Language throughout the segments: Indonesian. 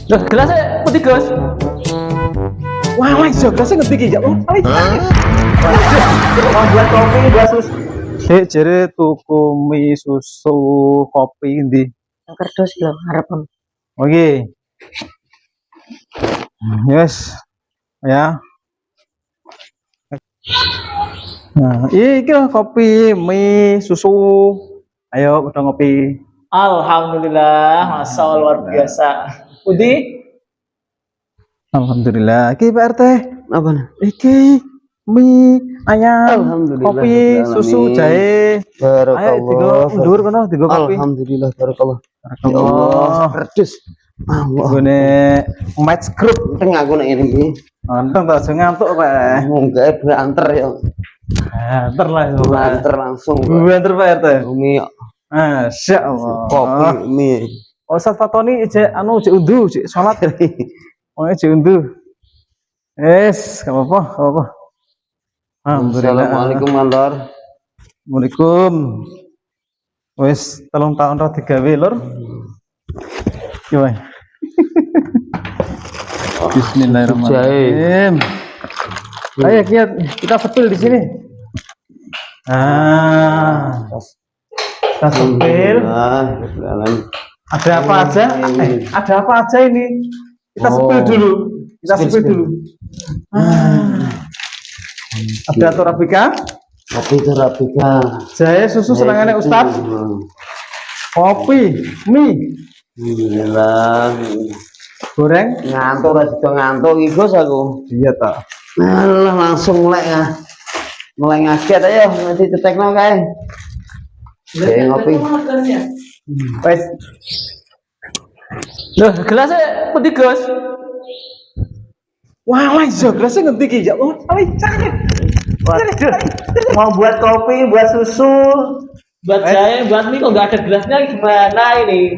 Loh, gelasnya putih, Gus. Wah, iso gelasnya ngerti ki ya. Oh, Mau buat kopi, buat susu. jere tuku mie susu kopi ndi? Yang kerdus lho, harap Om. Oke. Yes. Ya. Nah, iki lho kopi, mie, susu. Ayo udah ngopi. Alhamdulillah, masa luar biasa. Budi, Alhamdulillah. Iki Pak RT. Apa nih? Iki mie, ayam, Alhamdulillah, kopi, Rabbil susu, alamin. jahe. Ayo tiga mundur kono, tiga kopi. Alhamdulillah, barakallah. Ya Allah. Allah, kerdus. Allah. Gone match group. Tengah aku nek ini. Anteng tak aja ngantuk Pak. Enggak anter ya. Anter lah itu, Pak. Anter langsung. Anter Pak RT. Mie Masya Allah. kopi mie. Ustaz Fatoni ijek anu ijek undu, ijek salat. Oh, ijek undu. Yes, gak apa-apa, gak apa-apa. Alhamdulillah. Assalamualaikum Mantor. Assalamualaikum. Wes 3 tahun ra digawe lur. Gimana? Bismillahirrahmanirrahim. Ayo kita sepil di sini. Kita sepil. Ada apa aja? Ada apa aja ini? Kita sepil dulu. Kita sepil dulu. Ada Torabika, Kopi Torabika. jahe, susu senangannya Ustaz. Kopi, mie, Alhamdulillah. goreng. Ngantuk lah juga ngantuk iki Gus aku. Iya tak. Alah langsung melek ya. Mulai ngaget ayo nanti cetekno kae. Kayak ngopi. Wes. loh, gelasnya putih, Gus. Wah, iso gelasnya ngerti ki ya. Oh, Waduh, mau buat kopi, buat susu, buat jahe, buat mie kok nggak ada gelasnya gimana ini?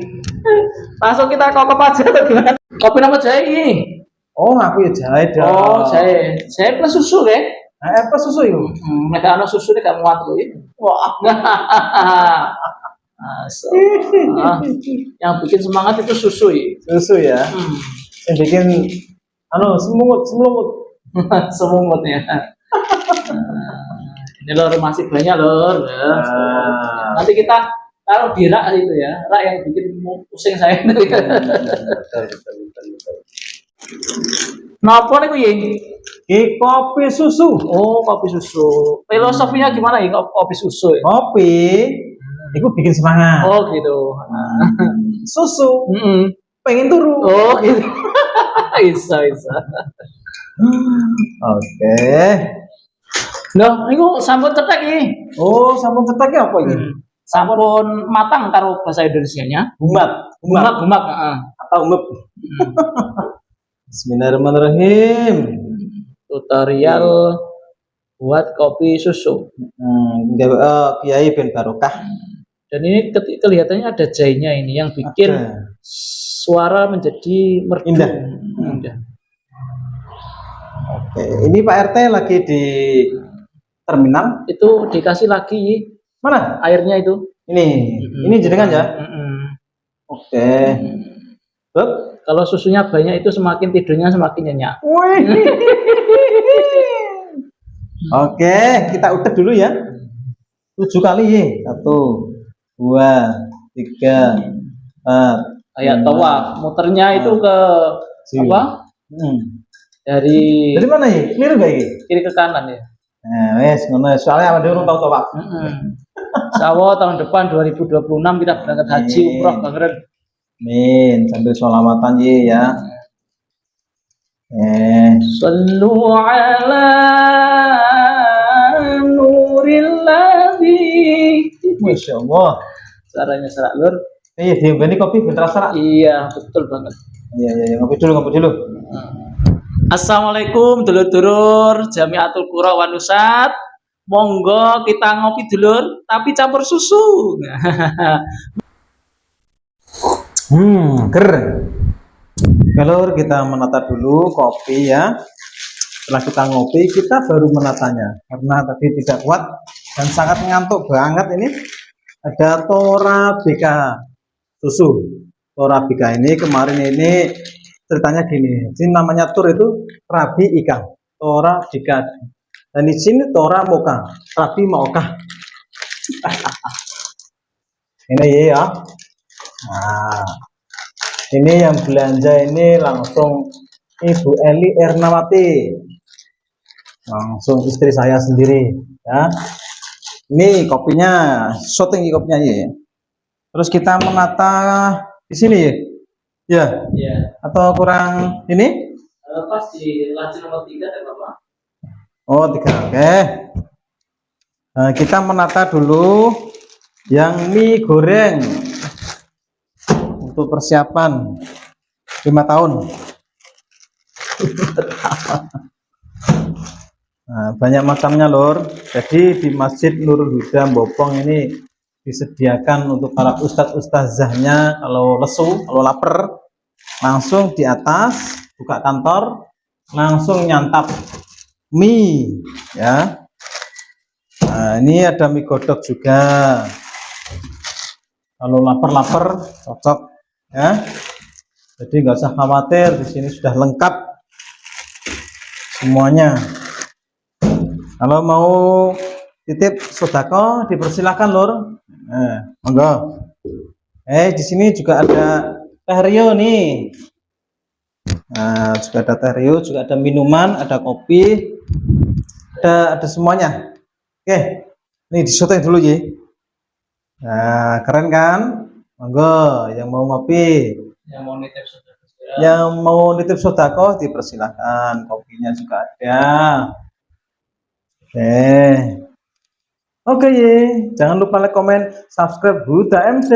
Langsung kita kokop aja atau gimana? Kopi nama jahe ini. Oh, aku ya jahe dah. Oh, jahe plus susu deh. Apa susu itu? Mereka anak susu ini gak muat loh ini. Wah, yang bikin semangat itu susu ya. Susu ya. Yang bikin anu semut. Semungut ya. Ini lor masih banyak lor. Ya. Nanti kita taruh di rak itu ya, rak yang bikin pusing saya itu. Napa nih kuy? Kopi susu. Oh, kopi susu. Filosofinya gimana ya kopi susu? Ya? Kopi, itu bikin semangat. Oh gitu. Susu, pengen turu. Oh gitu. Bisa. Oke. Loh, ini sampun cetek ini. Oh, sampun cetaknya apa ini? Sampun matang karo bahasa Indonesianya. Gumak. Atau umek. Bismillahirrahmanirrahim. Tutorial buat kopi susu. Kiai ben barokah. Dan ini kelihatannya ada jahenya ini yang bikin suara menjadi merdu. Indah. Indah. Oke, ini Pak RT lagi di terminal. Itu dikasih lagi Mana? airnya itu. Ini jenengan ya. Oke. Beb. Kalau susunya banyak itu semakin tidurnya semakin nyenyak. Oke, kita udah dulu ya. 7 kali ya. 1, 2, 3, 4. Kayak tawaf, muternya itu ke apa? Dari mana ya? Keliru gak ini? kiri ke kanan ya. Nah, wes ngono soalnya ada orang tahu Pak. Insyaallah tahun depan 2026 kita berangkat haji umroh Bang. Amin, sambil sholawatan ya. Sallu ala nurilladzi. Masya Allah. Caranya serak lur. Iya, diembeni kopi bentar serak. Iya, betul banget. Iya, ngopi dulu. Assalamualaikum dulur-dulur Jamiatul Qura Wanusat. Monggo kita ngopi dulur, tapi campur susu. Ger. Kalau kita menata dulu kopi ya. Setelah kita ngopi, kita baru menatanya. Karena tadi tidak kuat dan sangat ngantuk banget ini. Ada Torabika susu. Torabika ini kemarin ini ceritanya gini. Jadi namanya Tur itu Rabi Ika, Torabika. Dan di sini Tora Moka, Rabi Moka. Ini ya. Nah, ini yang belanja ini langsung Ibu Eli Ernawati, langsung istri saya sendiri ya. Ini kopinya, shooting kopinya ya. Terus kita menata di sini ya. Ya. Iya. Atau kurang ini? Pas di laci nomor 3 dan Bapak. Oh, 3. Oke. Nah, kita menata dulu yang mie goreng untuk persiapan 5 tahun. Nah, banyak macamnya lor. Jadi di Masjid Nurul Huda Bopong ini disediakan untuk para ustadz-ustazahnya kalau lesu, kalau lapar, langsung di atas buka kantor, langsung nyantap mie ya. Nah, ini ada mie godok juga. Kalau lapar-lapar cocok ya. Jadi nggak usah khawatir, di sini sudah lengkap semuanya. Kalau mau titip sodako dipersilakan lor. Monggo. Di sini juga ada teh Rio nih. Nah, juga ada teh Rio, juga ada minuman, ada kopi, ada semuanya. Oke, ini disyuting dulu ya. Nah, keren kan? Monggo, yang mau ngopi, yang mau nitip sodako dipersilahkan. Kopinya juga ada. Oke, jangan lupa like, komen, subscribe Huda MC.